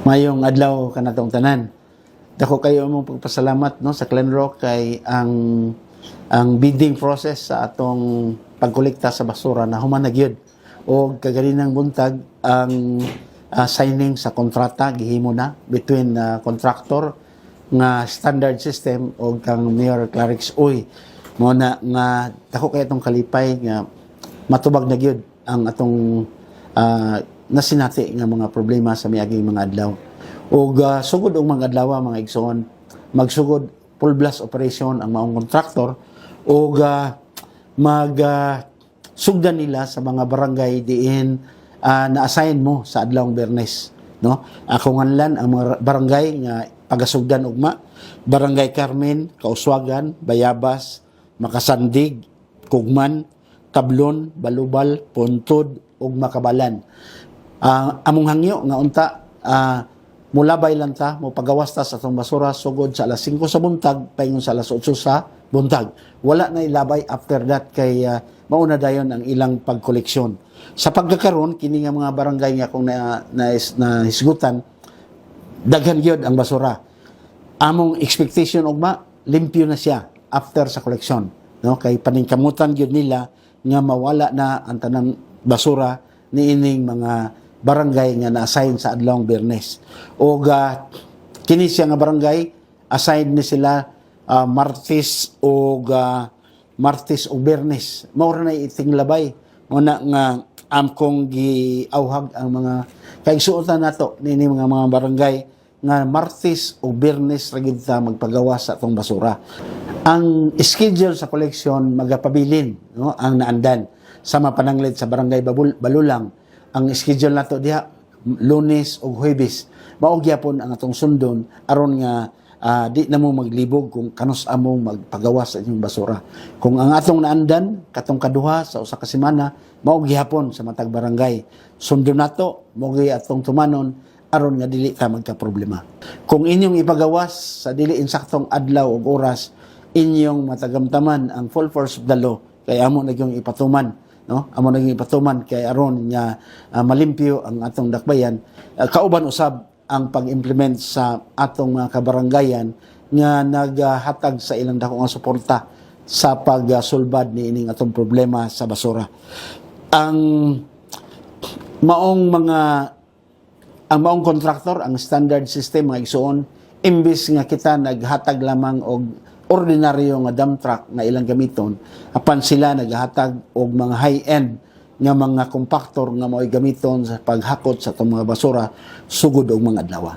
Mayong adlaw kanatong tanan. Dako kayo mong pagpasalamat no sa Clenrock kay ang bidding process sa atong pagkolekta sa basura na human na gyud. O kagalinang buntag ang signing sa kontrata gihimo na between contractor nga standard system o kang Mayor Clarix Uy. Mo na nga dako kay atong kalipay nga matubag na gyud ang atong nasinati nga mga problema sa miaging mga adlaw. O sugod og mga adlaw mga igsoon, magsugod full blast operation ang maong kontraktor o sugdan nila sa mga barangay diin na-assign mo sa adlawng Biyernes, no? Ako nganlan ang mga barangay nga pagasugdan ugma, Barangay Carmen, Kauswagan, Bayabas, Makasandig, Kugman, Tablon, Balubal, Puntod ug Makabalan. Among hangyo nga unta mulabay lang ta mo pagawas ta sa atong basura sugod sa alas 5 sa buntag paingon sa alas 8 sa buntag. Wala na ilabay after that kay mauna dayon ang ilang pagkoleksyon. Sa pagkakaroon kini nga mga barangay nga kung na hisgutan daghan gyud ang basura. Among expectation ugma limpyo na siya after sa koleksyon, no? Kay paningkamutan gyud nila nga mawala na ang tanang basura niining mga barangay nga na-assign sa adlawng Biyernes. O kini siya nga barangay assigned ni sila Martes o Biyernes. Mao ra na itinglabay una nga amkong giawhag ang mga kaigsuotan nato nini mga barangay nga Martes o Biyernes ra gid ta magpagawas sa atong basura. Ang schedule sa koleksyon magapabilin, no, ang naandan sa mapananglit sa barangay Balulang. Ang schedule nato diha Lunes ug Huwebes. Mao gyapon ang atong sundon aron nga di na mo maglibog kung kanus among magpagawas sa inyong basura. Kung ang atong naandan katong kaduha sa usa ka semana mao gyapon sa matag barangay. Sundon nato mao gyud atong tumanon aron nga dili ka magka-problema. Kung inyong ipagawas sa dili insaktong adlaw ug oras, inyong matagamtaman ang full force of the law kay amo nagyong ipatuman, no? Amo naging ipatuman kay aron nga malimpyo ang atong dakbayan. Kauban usab ang pag-implement sa atong mga kabarangayan nga naghatag sa ilang dako nga suporta sa pagsulbad ni ining atong problema sa basura. Ang maong kontraktor, ang standard system mga igsoon, imbis nga kita naghatag lamang og ordinaryo nga dump truck nga ilang gamiton, apan sila naghatag og mga high-end nga mga compactor nga mao'y gamiton sa paghakot sa itong mga basura sugod og mga adlaw.